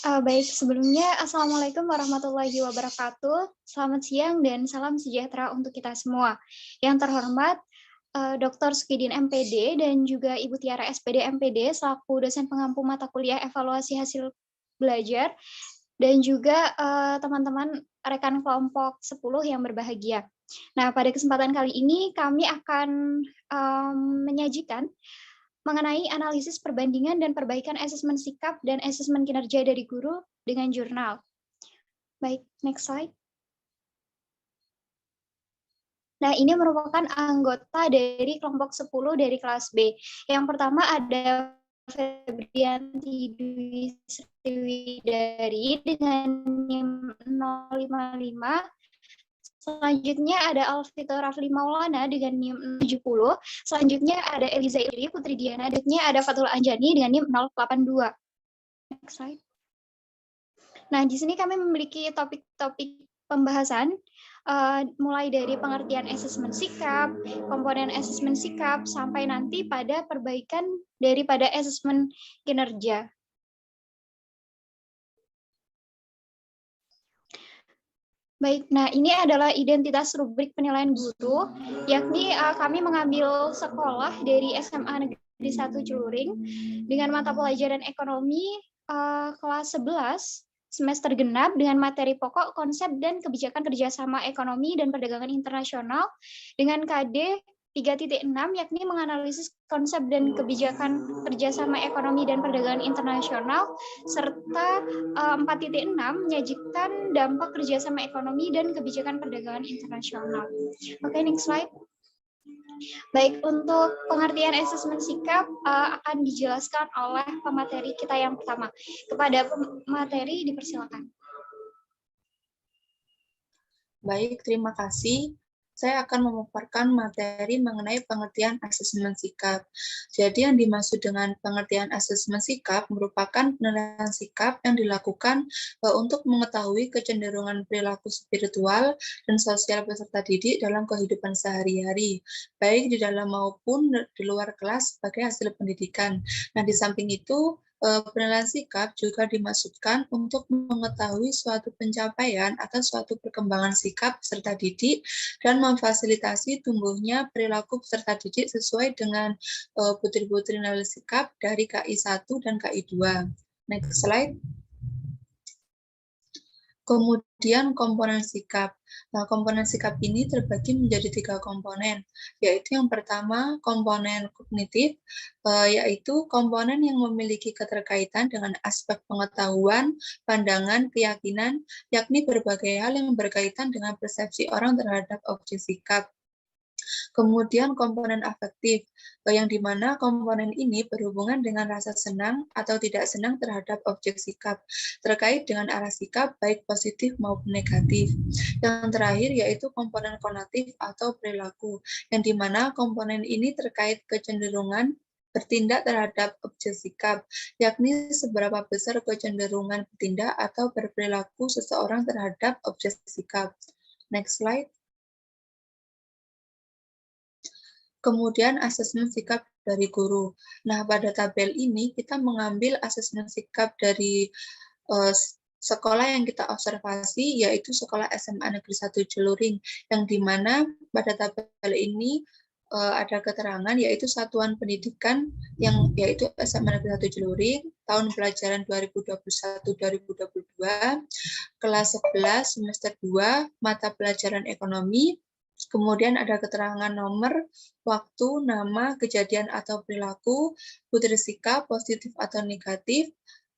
Baik, sebelumnya Assalamualaikum warahmatullahi wabarakatuh. Selamat siang dan salam sejahtera untuk kita semua. Yang terhormat, Dr. Sukidin MPD dan juga Ibu Tiara SPD MPD selaku dosen pengampu mata kuliah evaluasi hasil belajar dan juga teman-teman rekan kelompok 10 yang berbahagia. Nah, pada kesempatan kali ini kami akan menyajikan mengenai analisis perbandingan dan perbaikan asesmen sikap dan asesmen kinerja dari guru dengan jurnal. Baik, next slide. Nah, ini merupakan anggota dari kelompok 10 dari kelas B. Yang pertama ada Febrianti Dwi Sriwidari dengan NIM 055. Selanjutnya ada Alvito Rafli Maulana dengan NIM 70. Selanjutnya ada Eliza Ili Putri Diana. Selanjutnya ada Fatul Anjani dengan NIM 082. Next slide. Nah, di sini kami memiliki topik-topik pembahasan mulai dari pengertian asesmen sikap, komponen asesmen sikap, sampai nanti pada perbaikan daripada asesmen kinerja. Baik, nah ini adalah identitas rubrik penilaian guru, yakni kami mengambil sekolah dari SMA Negeri 1 Celuring dengan mata pelajaran ekonomi kelas 11 semester genap dengan materi pokok, konsep, dan kebijakan kerjasama ekonomi dan perdagangan internasional dengan KD 3.6, yakni menganalisis konsep dan kebijakan kerjasama ekonomi dan perdagangan internasional, serta 4.6 menyajikan dampak kerjasama ekonomi dan kebijakan perdagangan internasional. Oke, next slide. Baik, untuk pengertian asesmen sikap akan dijelaskan oleh pemateri kita yang pertama. Kepada pemateri dipersilakan. Baik, terima kasih. Saya akan memaparkan materi mengenai pengertian asesmen sikap. Jadi yang dimaksud dengan pengertian asesmen sikap merupakan penilaian sikap yang dilakukan untuk mengetahui kecenderungan perilaku spiritual dan sosial peserta didik dalam kehidupan sehari-hari, baik di dalam maupun di luar kelas sebagai hasil pendidikan. Nah, di samping itu, penilaian sikap juga dimaksudkan untuk mengetahui suatu pencapaian atau suatu perkembangan sikap peserta didik dan memfasilitasi tumbuhnya perilaku peserta didik sesuai dengan butir-butir nilai sikap dari KI 1 dan KI 2. Next slide. Kemudian komponen sikap. Nah, komponen sikap ini terbagi menjadi 3 komponen, yaitu yang pertama komponen kognitif, yaitu komponen yang memiliki keterkaitan dengan aspek pengetahuan, pandangan, keyakinan, yakni berbagai hal yang berkaitan dengan persepsi orang terhadap objek sikap. Kemudian komponen afektif, yang dimana komponen ini berhubungan dengan rasa senang atau tidak senang terhadap objek sikap, terkait dengan arah sikap baik positif maupun negatif. Yang terakhir yaitu komponen konatif atau perilaku, yang dimana komponen ini terkait kecenderungan bertindak terhadap objek sikap, yakni seberapa besar kecenderungan bertindak atau berperilaku seseorang terhadap objek sikap. Next slide. Kemudian asesmen sikap dari guru. Nah, pada tabel ini kita mengambil asesmen sikap dari sekolah yang kita observasi, yaitu sekolah SMA Negeri 1 Celuring, yang dimana pada tabel ini ada keterangan yaitu satuan pendidikan yang yaitu SMA Negeri 1 Celuring, tahun pelajaran 2021-2022, kelas 11 semester 2, mata pelajaran ekonomi. Kemudian ada keterangan nomor, waktu, nama, kejadian atau perilaku, butir sikap, positif atau negatif,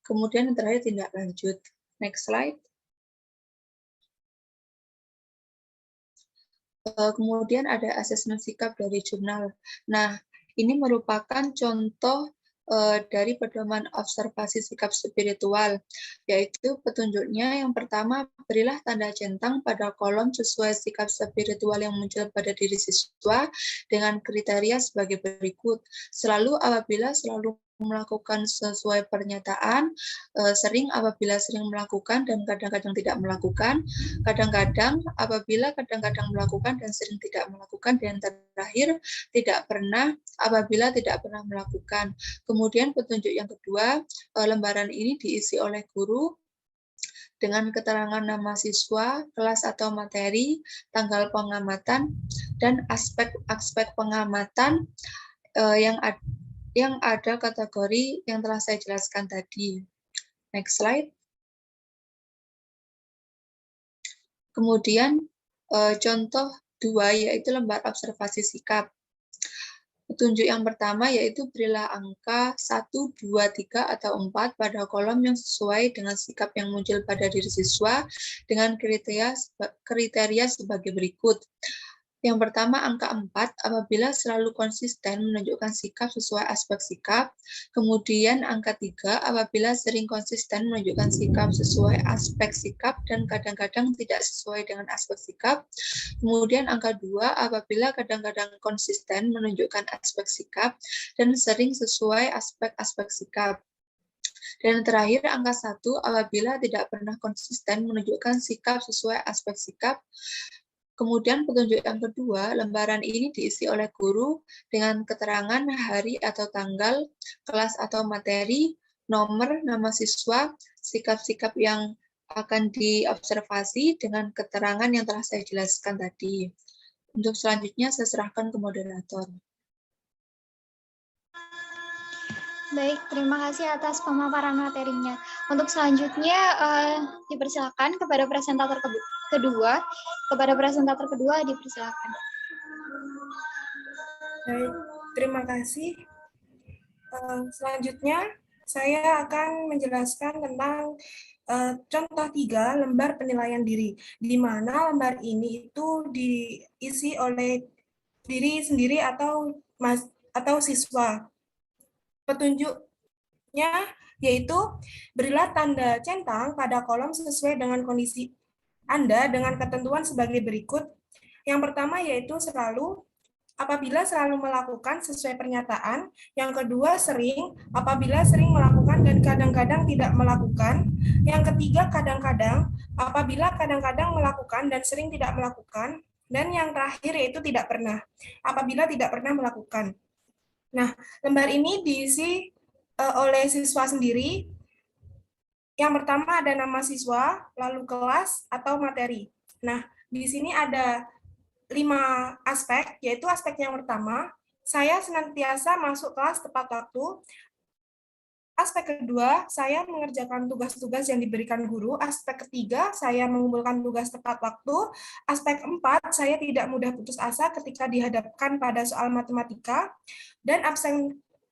kemudian yang terakhir tindak lanjut. Next slide. Kemudian ada asesmen sikap dari jurnal. Nah, ini merupakan contoh dari pedoman observasi sikap spiritual, yaitu petunjuknya yang pertama, berilah tanda centang pada kolom sesuai sikap spiritual yang muncul pada diri siswa dengan kriteria sebagai berikut. Selalu apabila selalu melakukan sesuai pernyataan, sering apabila sering melakukan dan kadang-kadang tidak melakukan, kadang-kadang apabila kadang-kadang melakukan dan sering tidak melakukan, dan terakhir tidak pernah apabila tidak pernah melakukan. Kemudian petunjuk yang kedua, lembaran ini diisi oleh guru dengan keterangan nama siswa, kelas atau materi, tanggal pengamatan, dan aspek-aspek pengamatan yang ada kategori yang telah saya jelaskan tadi. Next slide. Kemudian contoh 2 yaitu lembar observasi sikap. Petunjuk yang pertama yaitu berilah angka 1, 2, 3, atau 4 pada kolom yang sesuai dengan sikap yang muncul pada diri siswa dengan kriteria sebagai berikut. Yang pertama, angka 4 apabila selalu konsisten menunjukkan sikap sesuai aspek sikap. Kemudian angka 3 apabila sering konsisten menunjukkan sikap sesuai aspek sikap dan kadang-kadang tidak sesuai dengan aspek sikap. Kemudian angka 2 apabila kadang-kadang konsisten menunjukkan aspek sikap dan sering sesuai aspek-aspek sikap. Dan terakhir angka 1 apabila tidak pernah konsisten menunjukkan sikap sesuai aspek sikap. Kemudian petunjuk yang kedua, lembaran ini diisi oleh guru dengan keterangan hari atau tanggal, kelas atau materi, nomor, nama siswa, sikap-sikap yang akan diobservasi dengan keterangan yang telah saya jelaskan tadi. Untuk selanjutnya saya serahkan ke moderator. Baik, terima kasih atas pemaparan materinya. Untuk selanjutnya dipersilakan kepada presentator kedua. Kepada presentator kedua dipersilakan. Baik, terima kasih. Selanjutnya saya akan menjelaskan tentang contoh 3 lembar penilaian diri, di mana lembar ini itu diisi oleh diri sendiri atau siswa. Petunjuknya yaitu berilah tanda centang pada kolom sesuai dengan kondisi Anda dengan ketentuan sebagai berikut. Yang pertama yaitu apabila selalu melakukan sesuai pernyataan. Yang kedua sering, apabila sering melakukan dan kadang-kadang tidak melakukan. Yang ketiga kadang-kadang, apabila kadang-kadang melakukan dan sering tidak melakukan. Dan yang terakhir yaitu tidak pernah, apabila tidak pernah melakukan. Nah, lembar ini diisi oleh siswa sendiri. Yang pertama ada nama siswa, lalu kelas atau materi. Nah, di sini ada 5 aspek, yaitu aspek yang pertama, saya senantiasa masuk kelas tepat waktu. Aspek kedua, saya mengerjakan tugas-tugas yang diberikan guru. Aspek ketiga, saya mengumpulkan tugas tepat waktu. Aspek keempat, saya tidak mudah putus asa ketika dihadapkan pada soal matematika. Dan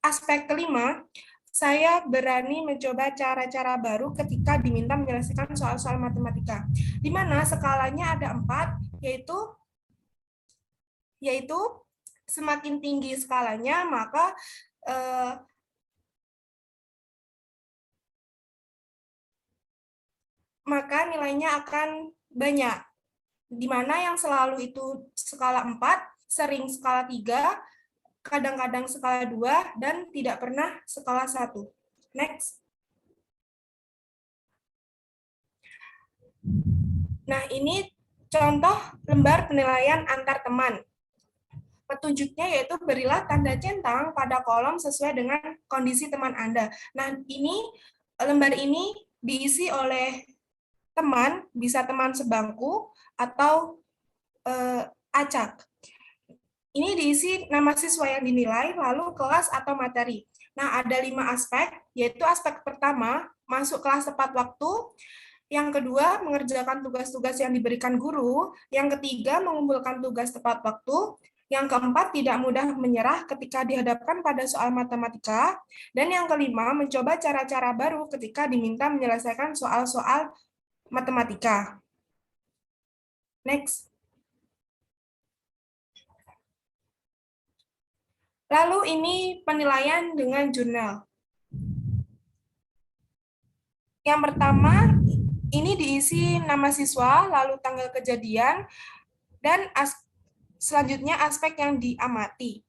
aspek kelima, saya berani mencoba cara-cara baru ketika diminta menyelesaikan soal-soal matematika. Di mana skalanya ada 4, yaitu semakin tinggi skalanya, maka nilainya akan banyak. Di mana yang selalu itu skala 4, sering skala 3, kadang-kadang skala 2, dan tidak pernah skala 1. Next. Nah, ini contoh lembar penilaian antar teman. Petunjuknya yaitu berilah tanda centang pada kolom sesuai dengan kondisi teman Anda. Nah, lembar ini diisi oleh teman, bisa teman sebangku atau acak. Ini diisi nama siswa yang dinilai, lalu kelas atau materi. Nah, ada 5 aspek, yaitu aspek pertama, masuk kelas tepat waktu. Yang kedua, mengerjakan tugas-tugas yang diberikan guru. Yang ketiga, mengumpulkan tugas tepat waktu. Yang keempat, tidak mudah menyerah ketika dihadapkan pada soal matematika. Dan yang kelima, mencoba cara-cara baru ketika diminta menyelesaikan soal-soal matematika. Next. Lalu ini penilaian dengan jurnal. Yang pertama, ini diisi nama siswa, lalu tanggal kejadian, dan selanjutnya aspek yang diamati.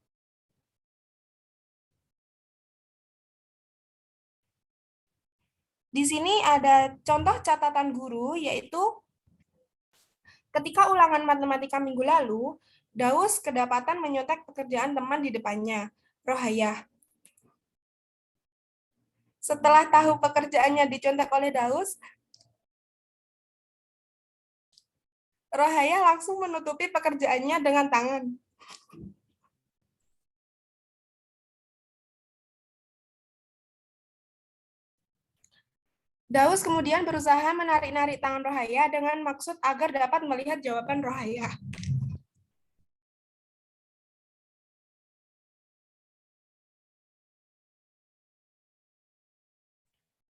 Di sini ada contoh catatan guru, yaitu ketika ulangan matematika minggu lalu, Daus kedapatan menyontek pekerjaan teman di depannya, Rohayah. Setelah tahu pekerjaannya dicontek oleh Daus, Rohayah langsung menutupi pekerjaannya dengan tangan. Daus kemudian berusaha menarik-narik tangan Rohayah dengan maksud agar dapat melihat jawaban Rohayah.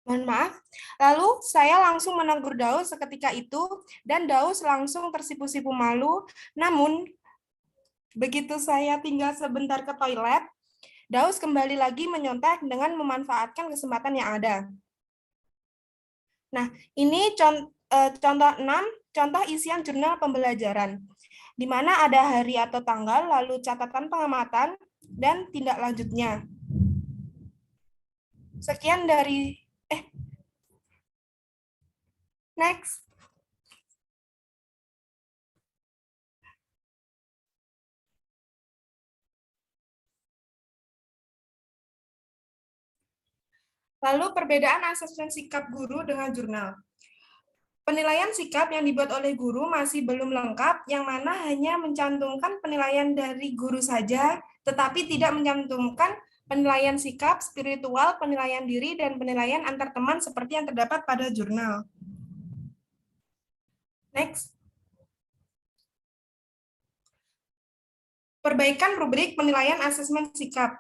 Mohon maaf. Lalu saya langsung menegur Daus seketika itu, dan Daus langsung tersipu-sipu malu. Namun, begitu saya tinggal sebentar ke toilet, Daus kembali lagi menyontek dengan memanfaatkan kesempatan yang ada. Nah, ini contoh 6, contoh isian jurnal pembelajaran, di mana ada hari atau tanggal, lalu catatan pengamatan, dan tindak lanjutnya. Sekian dari... Next. Lalu perbedaan asesmen sikap guru dengan jurnal. Penilaian sikap yang dibuat oleh guru masih belum lengkap, yang mana hanya mencantumkan penilaian dari guru saja, tetapi tidak mencantumkan penilaian sikap, spiritual, penilaian diri, dan penilaian antar teman seperti yang terdapat pada jurnal. Next. Perbaikan rubrik penilaian asesmen sikap.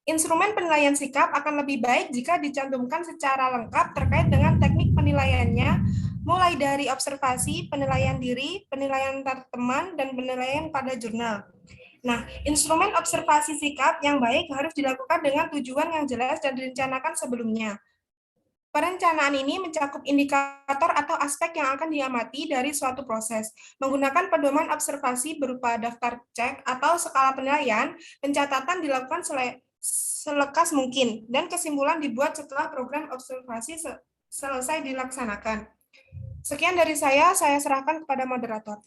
Instrumen penilaian sikap akan lebih baik jika dicantumkan secara lengkap terkait dengan teknik penilaiannya, mulai dari observasi, penilaian diri, penilaian antar teman, dan penilaian pada jurnal. Nah, instrumen observasi sikap yang baik harus dilakukan dengan tujuan yang jelas dan direncanakan sebelumnya. Perencanaan ini mencakup indikator atau aspek yang akan diamati dari suatu proses. Menggunakan pedoman observasi berupa daftar cek atau skala penilaian, pencatatan dilakukan selekas mungkin, dan kesimpulan dibuat setelah program observasi selesai dilaksanakan. Sekian dari saya serahkan kepada moderator.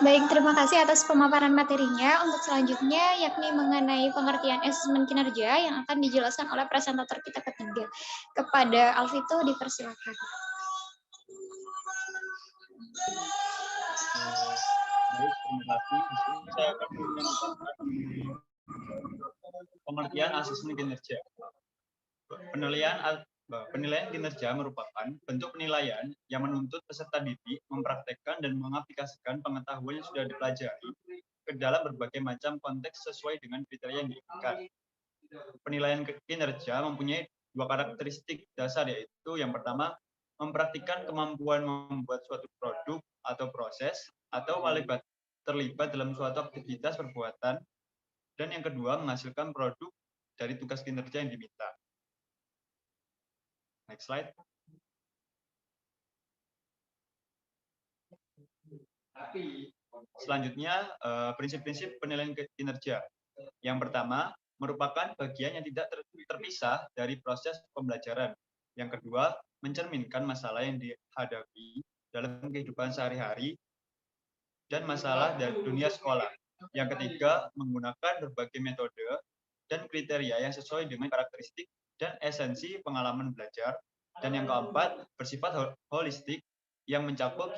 Baik, terima kasih atas pemaparan materinya. Untuk selanjutnya, yakni mengenai pengertian asesmen kinerja yang akan dijelaskan oleh presentator kita ketiga. Kepada Alvito, dipersilakan. Baik, terima kasih. Di sini saya akan menyampaikan pengertian asesmen kinerja. Penilaian kinerja merupakan bentuk penilaian yang menuntut peserta didik mempraktekkan dan mengaplikasikan pengetahuan yang sudah dipelajari ke dalam berbagai macam konteks sesuai dengan kriteria yang diinginkan. Penilaian kinerja mempunyai dua karakteristik dasar, yaitu yang pertama, mempraktikkan kemampuan membuat suatu produk atau proses atau terlibat dalam suatu aktivitas perbuatan, dan yang kedua, menghasilkan produk dari tugas kinerja yang diminta. Next slide. Selanjutnya, prinsip-prinsip penilaian kinerja. Yang pertama, merupakan bagian yang tidak terpisah dari proses pembelajaran. Yang kedua, mencerminkan masalah yang dihadapi dalam kehidupan sehari-hari dan masalah dari dunia sekolah. Yang ketiga, menggunakan berbagai metode dan kriteria yang sesuai dengan karakteristik dan esensi pengalaman belajar. Dan yang keempat, bersifat holistik yang mencakup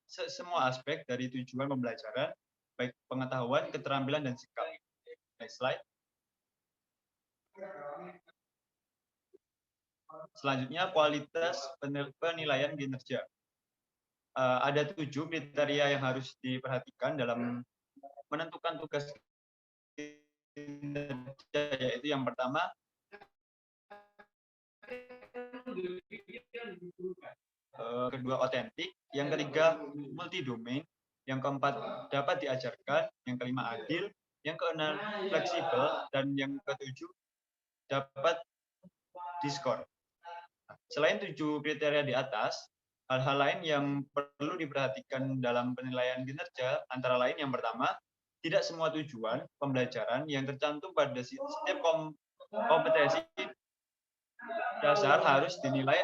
semua aspek dari tujuan pembelajaran, baik pengetahuan, keterampilan, dan sikap. Next slide. Selanjutnya, kualitas penilaian kinerja. Ada 7 kriteria yang harus diperhatikan dalam menentukan tugas kinerja, yaitu yang pertama, kedua otentik, yang ketiga multidomain, yang keempat dapat diajarkan, yang kelima adil, yang keenam fleksibel, dan yang ketujuh dapat diskor. Selain 7 kriteria di atas, hal-hal lain yang perlu diperhatikan dalam penilaian kinerja antara lain yang pertama, tidak semua tujuan pembelajaran yang tercantum pada setiap kompetensi dasar harus dinilai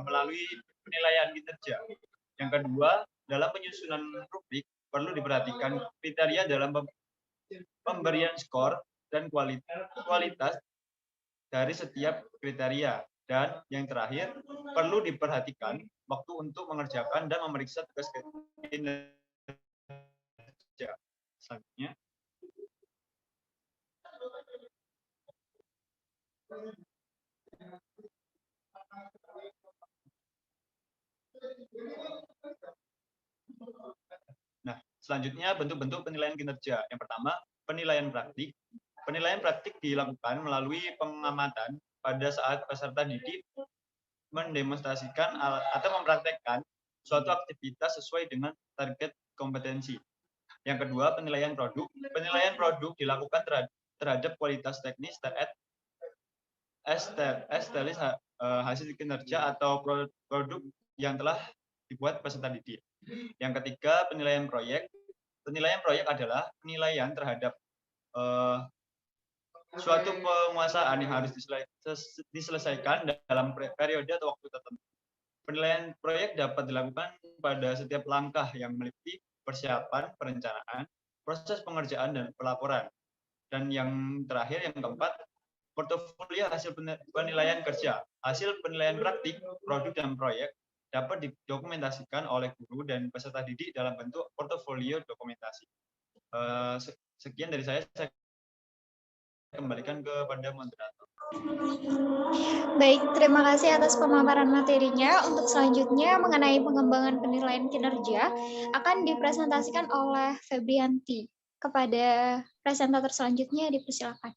melalui penilaian kinerja. Yang kedua, dalam penyusunan rubrik perlu diperhatikan kriteria dalam pemberian skor dan kualitas dari setiap kriteria. Dan yang terakhir, perlu diperhatikan waktu untuk mengerjakan dan memeriksa tugas kinerja. Selanjutnya. Nah, selanjutnya bentuk-bentuk penilaian kinerja. Yang pertama, penilaian praktik. Penilaian praktik dilakukan melalui pengamatan pada saat peserta didik mendemonstrasikan atau mempraktekkan suatu aktivitas sesuai dengan target kompetensi. Yang kedua, penilaian produk. Penilaian produk dilakukan terhadap kualitas teknis estetis hasil kinerja atau produk yang telah dibuat peserta didik. Yang ketiga, penilaian proyek. Penilaian proyek adalah penilaian terhadap suatu penguasaan yang harus diselesaikan dalam periode atau waktu tertentu. Penilaian proyek dapat dilakukan pada setiap langkah yang meliputi persiapan, perencanaan, proses pengerjaan, dan pelaporan. Dan yang terakhir, yang keempat, portofolio hasil penilaian kerja. Hasil penilaian praktik, produk, dan proyek dapat didokumentasikan oleh guru dan peserta didik dalam bentuk portofolio dokumentasi. Sekian dari saya kembalikan kepada moderator. Baik, terima kasih atas pemaparan materinya. Untuk selanjutnya mengenai pengembangan penilaian kinerja akan dipresentasikan oleh Febrianti. Kepada presentator selanjutnya dipersilakan.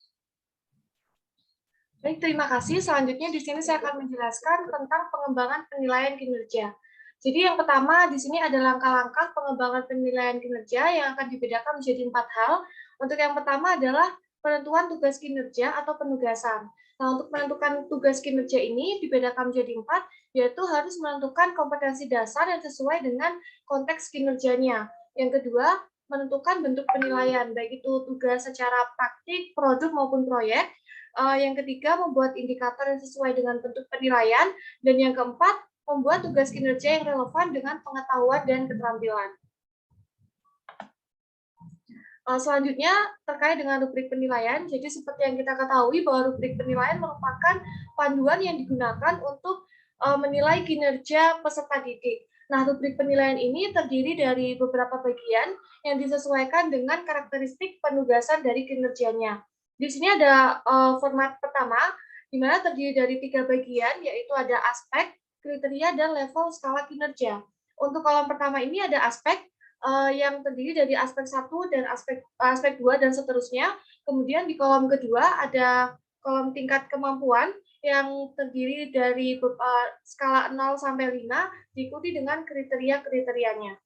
Baik, terima kasih. Selanjutnya di sini saya akan menjelaskan tentang pengembangan penilaian kinerja. Jadi yang pertama di sini ada langkah-langkah pengembangan penilaian kinerja yang akan dibedakan menjadi 4 hal. Untuk yang pertama adalah penentuan tugas kinerja atau penugasan. Nah, untuk menentukan tugas kinerja ini dibedakan menjadi 4, yaitu harus menentukan kompetensi dasar yang sesuai dengan konteks kinerjanya. Yang kedua, menentukan bentuk penilaian, baik itu tugas secara praktik, produk maupun proyek. Yang ketiga, membuat indikator yang sesuai dengan bentuk penilaian. Dan yang keempat, membuat tugas kinerja yang relevan dengan pengetahuan dan keterampilan. Selanjutnya, terkait dengan rubrik penilaian, jadi seperti yang kita ketahui bahwa rubrik penilaian merupakan panduan yang digunakan untuk menilai kinerja peserta didik. Nah, rubrik penilaian ini terdiri dari beberapa bagian yang disesuaikan dengan karakteristik penugasan dari kinerjanya. Di sini ada format pertama, di mana terdiri dari 3 bagian, yaitu ada aspek, kriteria, dan level skala kinerja. Untuk kolom pertama ini ada aspek, yang terdiri dari aspek 1 dan aspek 2 dan seterusnya. Kemudian di kolom kedua ada kolom tingkat kemampuan yang terdiri dari skala 0 sampai 5 diikuti dengan kriteria-kriterianya.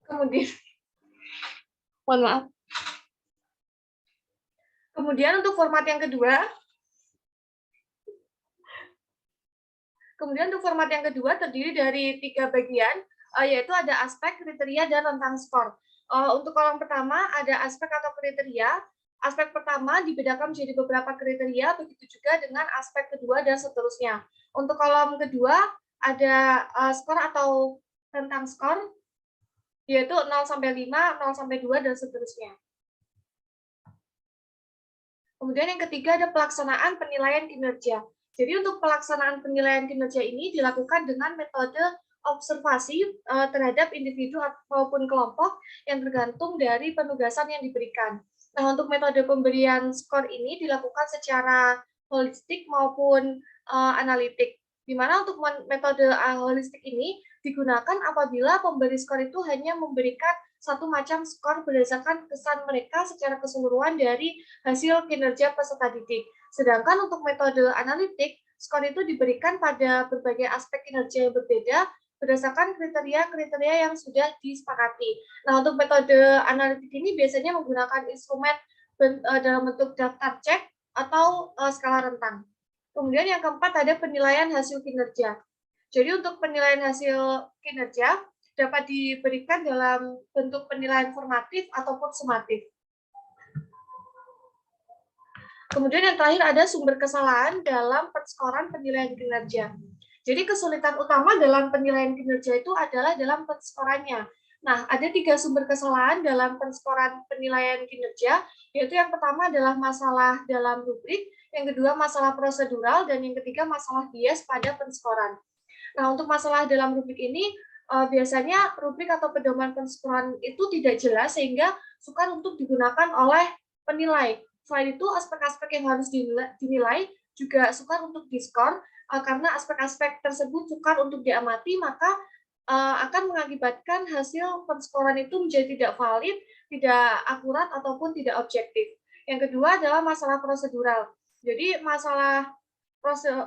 Kemudian mohon maaf. Kemudian untuk format yang kedua terdiri dari 3 bagian, yaitu ada aspek, kriteria, dan rentang skor. Untuk kolom pertama ada aspek atau kriteria. Aspek pertama dibedakan menjadi beberapa kriteria, begitu juga dengan aspek kedua dan seterusnya. Untuk kolom kedua ada skor atau rentang skor, yaitu 0 sampai 5, 0 sampai 2, dan seterusnya. Kemudian yang ketiga ada pelaksanaan penilaian kinerja. Jadi untuk pelaksanaan penilaian kinerja ini dilakukan dengan metode observasi terhadap individu maupun kelompok yang tergantung dari penugasan yang diberikan. Nah, untuk metode pemberian skor ini dilakukan secara holistik maupun analitik. Di mana untuk metode holistik ini digunakan apabila pemberi skor itu hanya memberikan satu macam skor berdasarkan kesan mereka secara keseluruhan dari hasil kinerja peserta didik. Sedangkan untuk metode analitik, skor itu diberikan pada berbagai aspek kinerja yang berbeda berdasarkan kriteria-kriteria yang sudah disepakati. Nah, untuk metode analitik ini biasanya menggunakan instrumen dalam bentuk daftar cek atau skala rentang. Kemudian yang keempat ada penilaian hasil kinerja. Jadi untuk penilaian hasil kinerja, dapat diberikan dalam bentuk penilaian formatif ataupun sumatif. Kemudian yang terakhir ada sumber kesalahan dalam penskoran penilaian kinerja. Jadi kesulitan utama dalam penilaian kinerja itu adalah dalam penskorannya. Nah, ada 3 sumber kesalahan dalam penskoran penilaian kinerja, yaitu yang pertama adalah masalah dalam rubrik, yang kedua masalah prosedural, dan yang ketiga masalah bias pada penskoran. Nah, untuk masalah dalam rubrik ini, biasanya rubrik atau pedoman penskoran itu tidak jelas sehingga sukar untuk digunakan oleh penilai. Selain itu, aspek-aspek yang harus dinilai juga sukar untuk diskor, karena aspek-aspek tersebut sukar untuk diamati, maka akan mengakibatkan hasil penskoran itu menjadi tidak valid, tidak akurat, ataupun tidak objektif. Yang kedua adalah masalah prosedural. Jadi masalah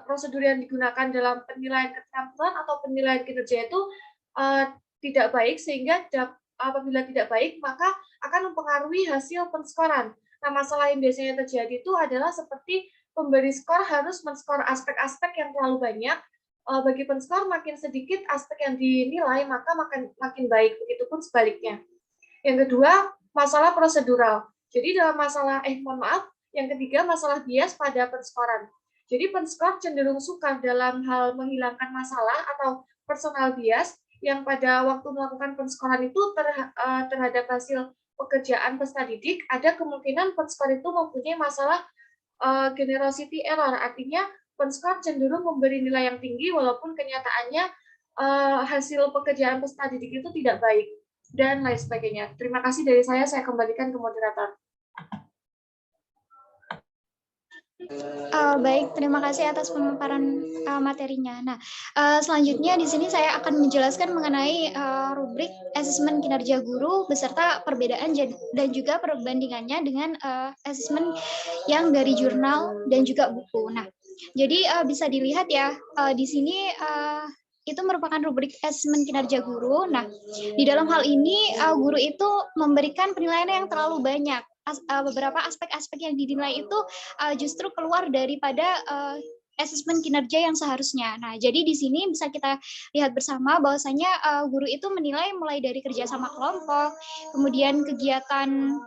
prosedur yang digunakan dalam penilaian keterampilan atau penilaian kinerja itu tidak baik, sehingga apabila tidak baik maka akan mempengaruhi hasil penskoran. Nah, masalah yang biasanya terjadi itu adalah seperti pemberi skor harus menskor aspek-aspek yang terlalu banyak. Bagi penskor makin sedikit aspek yang dinilai maka makin baik, begitupun sebaliknya. Yang kedua, masalah prosedural. Jadi dalam masalah yang ketiga masalah bias pada penskoran. Jadi penskor cenderung sukar dalam hal menghilangkan masalah atau personal bias yang pada waktu melakukan penskoran itu terhadap hasil pekerjaan peserta didik, ada kemungkinan penskor itu mempunyai masalah generosity error, artinya penskor cenderung memberi nilai yang tinggi walaupun kenyataannya hasil pekerjaan peserta didik itu tidak baik, dan lain sebagainya. Terima kasih dari saya kembalikan ke moderator. Baik, terima kasih atas pemaparan materinya. Nah, selanjutnya di sini saya akan menjelaskan mengenai rubrik asesmen kinerja guru beserta perbedaan dan juga perbandingannya dengan asesmen yang dari jurnal dan juga buku. Nah, jadi bisa dilihat ya di sini itu merupakan rubrik asesmen kinerja guru. Nah, di dalam hal ini guru itu memberikan penilaian yang terlalu banyak. Beberapa aspek-aspek yang dinilai itu justru keluar daripada asesmen kinerja yang seharusnya. Nah, jadi di sini bisa kita lihat bersama bahwasanya guru itu menilai mulai dari kerjasama kelompok, kemudian kegiatan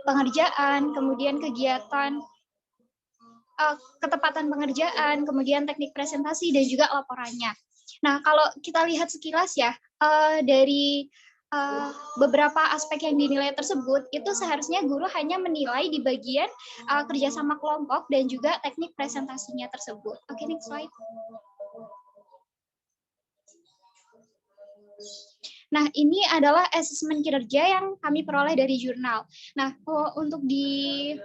pengerjaan, kemudian kegiatan ketepatan pengerjaan, kemudian teknik presentasi dan juga laporannya. Nah, kalau kita lihat sekilas ya dari beberapa aspek yang dinilai tersebut itu seharusnya guru hanya menilai di bagian kerjasama kelompok dan juga teknik presentasinya tersebut. Oke, next slide. Nah, ini adalah asesmen kinerja yang kami peroleh dari jurnal. Nah, untuk di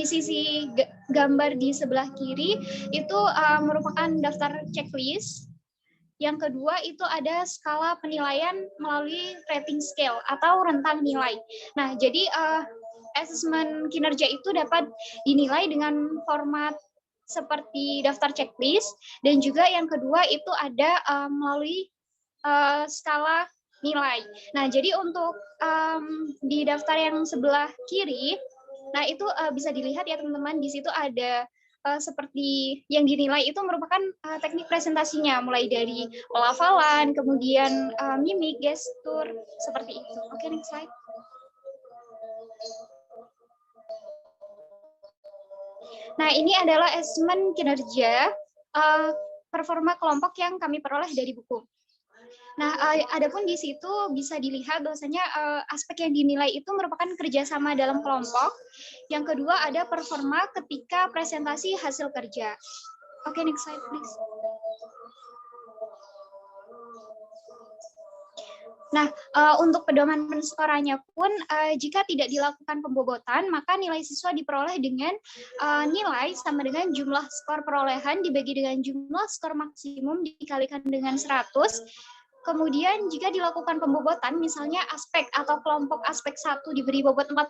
sisi gambar di sebelah kiri itu merupakan daftar checklist. Yang kedua itu ada skala penilaian melalui rating scale atau rentang nilai. Nah, jadi asesmen kinerja itu dapat dinilai dengan format seperti daftar checklist, dan juga yang kedua itu ada melalui skala nilai. Nah, jadi untuk di daftar yang sebelah kiri, nah itu bisa dilihat ya teman-teman, di situ ada seperti yang dinilai itu merupakan teknik presentasinya, mulai dari pelafalan, kemudian mimik, gestur, seperti itu. Oke, next slide. Nah, ini adalah asesmen kinerja performa kelompok yang kami peroleh dari buku. Nah, adapun di situ bisa dilihat bahwasanya aspek yang dinilai itu merupakan kerjasama dalam kelompok. Yang kedua ada performa ketika presentasi hasil kerja. Oke, next slide please. Nah, untuk pedoman penskorannya pun, jika tidak dilakukan pembobotan, maka nilai siswa diperoleh dengan nilai sama dengan jumlah skor perolehan dibagi dengan jumlah skor maksimum dikalikan dengan 100. Kemudian jika dilakukan pembobotan, misalnya aspek atau kelompok aspek 1 diberi bobot 40%,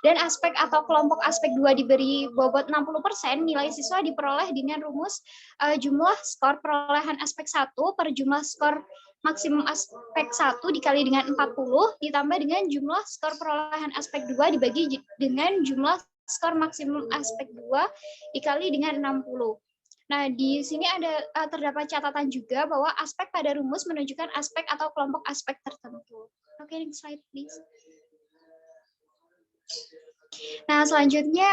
dan aspek atau kelompok aspek 2 diberi bobot 60%, nilai siswa diperoleh dengan rumus jumlah skor perolehan aspek 1 per jumlah skor maksimum aspek 1 dikali dengan 40, ditambah dengan jumlah skor perolehan aspek 2 dibagi dengan jumlah skor maksimum aspek 2 dikali dengan 60. Nah, di sini ada terdapat catatan juga bahwa aspek pada rumus menunjukkan aspek atau kelompok aspek tertentu. Oke, next slide please. Nah, selanjutnya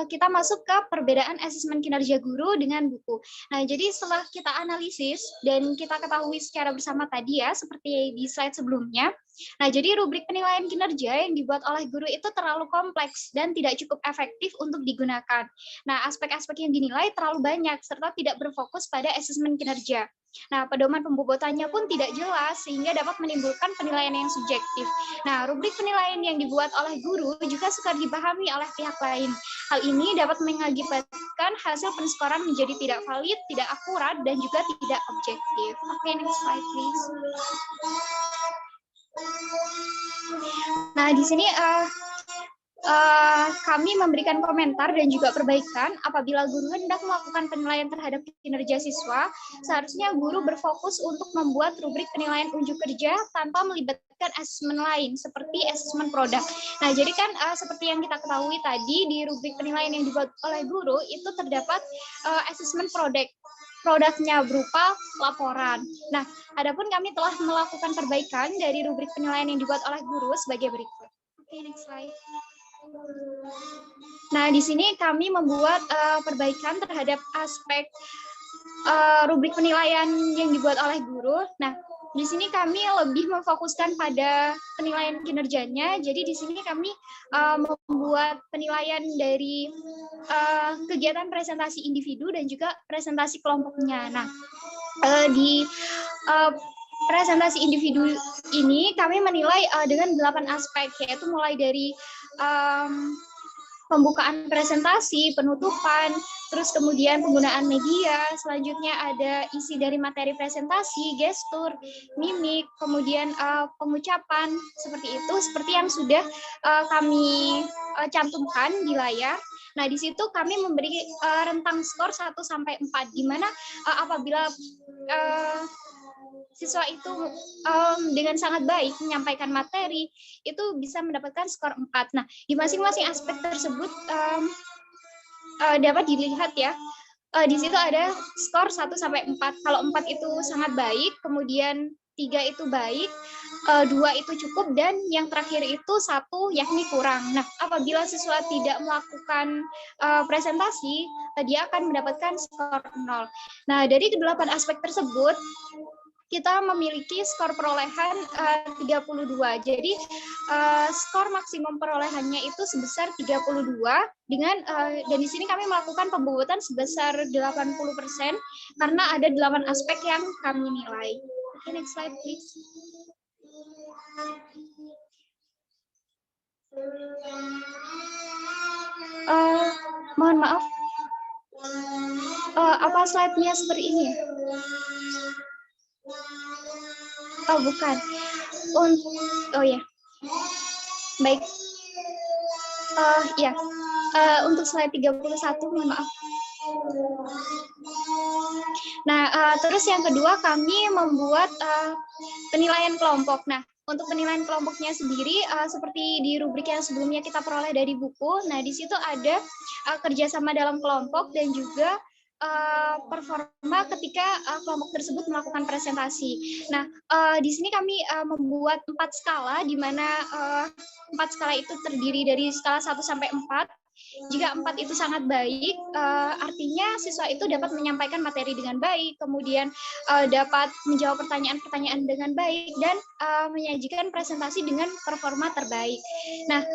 kita masuk ke perbedaan asesmen kinerja guru dengan buku. Nah, jadi setelah kita analisis dan kita ketahui secara bersama tadi ya, seperti di slide sebelumnya. Nah, jadi rubrik penilaian kinerja yang dibuat oleh guru itu terlalu kompleks dan tidak cukup efektif untuk digunakan. Nah, aspek-aspek yang dinilai terlalu banyak serta tidak berfokus pada asesmen kinerja. Nah, pedoman pembobotannya pun tidak jelas sehingga dapat menimbulkan penilaian yang subjektif. Nah, rubrik penilaian yang dibuat oleh guru juga sukar dipahami oleh pihak lain. Hal ini dapat mengakibatkan hasil penskoran menjadi tidak valid, tidak akurat, dan juga tidak objektif. Oke, next slide please. Nah, di sini kami memberikan komentar dan juga perbaikan apabila guru hendak melakukan penilaian terhadap kinerja siswa, seharusnya guru berfokus untuk membuat rubrik penilaian unjuk kerja tanpa melibatkan asesmen lain seperti asesmen produk. Nah, jadi kan seperti yang kita ketahui tadi di rubrik penilaian yang dibuat oleh guru itu terdapat asesmen produknya berupa laporan. Nah, adapun kami telah melakukan perbaikan dari rubrik penilaian yang dibuat oleh guru sebagai berikut. Oke, next slide. Nah, di sini kami membuat perbaikan terhadap aspek rubrik penilaian yang dibuat oleh guru. Nah, di sini kami lebih memfokuskan pada penilaian kinerjanya. Jadi di sini kami membuat penilaian dari kegiatan presentasi individu dan juga presentasi kelompoknya. Nah, di presentasi individu ini kami menilai dengan 8 aspek, yaitu mulai dari pembukaan presentasi, penutupan, terus kemudian penggunaan media, selanjutnya ada isi dari materi presentasi, gestur, mimik, kemudian pengucapan, seperti itu, seperti yang sudah kami cantumkan di layar. Nah, di situ kami memberi rentang skor 1 sampai 4, di mana apabila siswa itu dengan sangat baik menyampaikan materi, itu bisa mendapatkan skor 4. Nah, di masing-masing aspek tersebut dapat dilihat ya, di situ ada skor 1 sampai 4. Kalau 4 itu sangat baik, kemudian 3 itu baik, 2 itu cukup, dan yang terakhir itu 1 yakni kurang. Nah, apabila siswa tidak melakukan presentasi, dia akan mendapatkan skor 0. Nah, dari ke-8 aspek tersebut, kita memiliki skor perolehan 32. Jadi skor maksimum perolehannya itu sebesar 32 dengan dan di sini kami melakukan pembobotan sebesar 80% karena ada 8 aspek yang kami nilai. Okay, next slide please. Mohon maaf. Apa slide-nya seperti ini? Oh, bukan. Oh ya. Baik. Ya. Untuk slide 31, mohon maaf. Nah, terus yang kedua kami membuat penilaian kelompok. Nah, untuk penilaian kelompoknya sendiri, seperti di rubrik yang sebelumnya kita peroleh dari buku, nah di situ ada kerjasama dalam kelompok dan juga performa ketika kelompok tersebut melakukan presentasi. Nah, di sini kami membuat 4 skala, di mana 4 skala itu terdiri dari skala 1 sampai 4. Jika 4 itu sangat baik, artinya siswa itu dapat menyampaikan materi dengan baik, kemudian dapat menjawab pertanyaan-pertanyaan dengan baik, dan menyajikan presentasi dengan performa terbaik. Nah,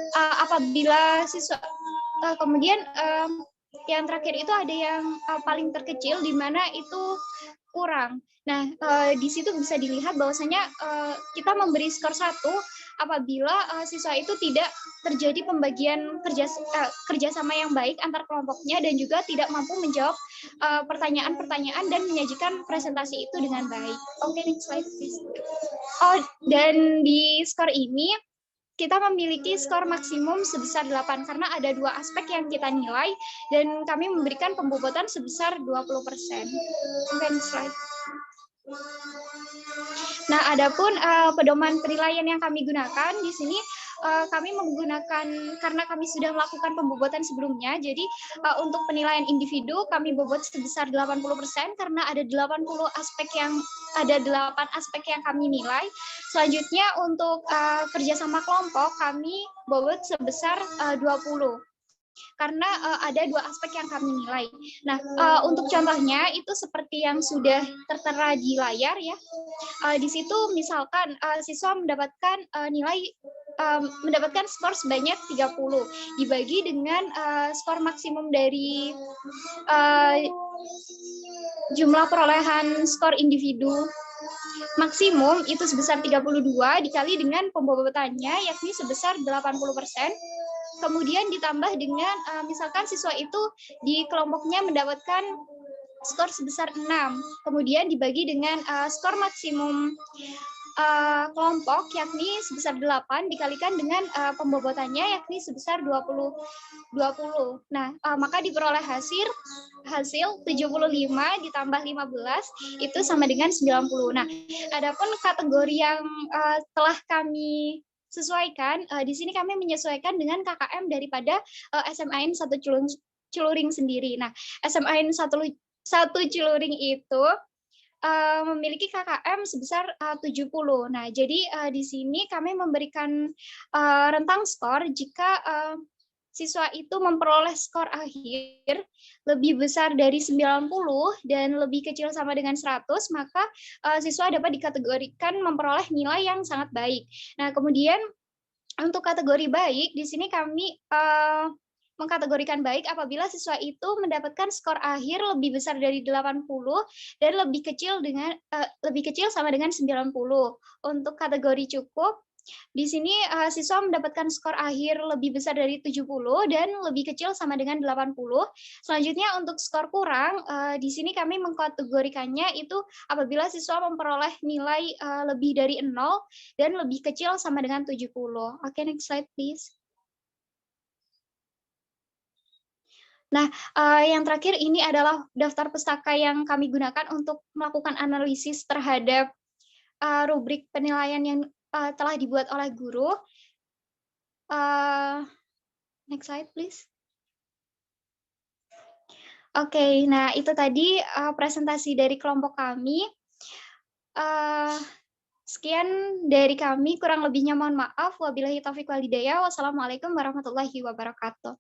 apabila siswa kemudian yang terakhir itu ada yang paling terkecil, di mana itu kurang. Nah, di situ bisa dilihat bahwasanya kita memberi skor 1 apabila siswa itu tidak terjadi pembagian kerjasama yang baik antar kelompoknya dan juga tidak mampu menjawab pertanyaan-pertanyaan dan menyajikan presentasi itu dengan baik. Oke, next slide please. Oh, dan di skor ini kita memiliki skor maksimum sebesar 8 karena ada 2 aspek yang kita nilai dan kami memberikan pembobotan sebesar 20%. Oke, next slide. Nah, adapun pedoman penilaian yang kami gunakan di sini kami menggunakan, karena kami sudah melakukan pembobotan sebelumnya, jadi untuk penilaian individu kami bobot sebesar 80% karena ada 8 aspek yang kami nilai. Selanjutnya untuk kerjasama kelompok kami bobot sebesar 20 karena ada 2 aspek yang kami nilai. Nah, untuk contohnya itu seperti yang sudah tertera di layar ya. Di situ misalkan siswa mendapatkan mendapatkan skor sebanyak 30 dibagi dengan skor maksimum dari jumlah perolehan skor individu maksimum itu sebesar 32 dikali dengan pembobotannya yakni sebesar 80%. Kemudian ditambah dengan misalkan siswa itu di kelompoknya mendapatkan skor sebesar 6, kemudian dibagi dengan skor maksimum kelompok yakni sebesar 8 dikalikan dengan pembobotannya yakni sebesar 20. Nah, maka diperoleh hasil 75 ditambah 15 itu sama dengan 90. Nah, adapun kategori yang telah kami sesuaikan, di sini kami menyesuaikan dengan KKM daripada SMAN 1 Ciluring sendiri. Nah, SMAN 1 Ciluring itu memiliki KKM sebesar 70. Nah, jadi di sini kami memberikan rentang skor jika siswa itu memperoleh skor akhir lebih besar dari 90 dan lebih kecil sama dengan 100, maka siswa dapat dikategorikan memperoleh nilai yang sangat baik. Nah, kemudian untuk kategori baik, di sini kami mengkategorikan baik apabila siswa itu mendapatkan skor akhir lebih besar dari 80 dan lebih kecil sama dengan 90. Untuk kategori cukup, di sini siswa mendapatkan skor akhir lebih besar dari 70 dan lebih kecil sama dengan 80. Selanjutnya untuk skor kurang, di sini kami mengkategorikannya itu apabila siswa memperoleh nilai lebih dari 0 dan lebih kecil sama dengan 70. Oke, next slide please. Nah, yang terakhir ini adalah daftar pustaka yang kami gunakan untuk melakukan analisis terhadap rubrik penilaian yang telah dibuat oleh guru. Next slide, please. Oke, nah itu tadi presentasi dari kelompok kami. Sekian dari kami, kurang lebihnya mohon maaf. Wabillahi taufiq wal hidayah. Wassalamualaikum warahmatullahi wabarakatuh.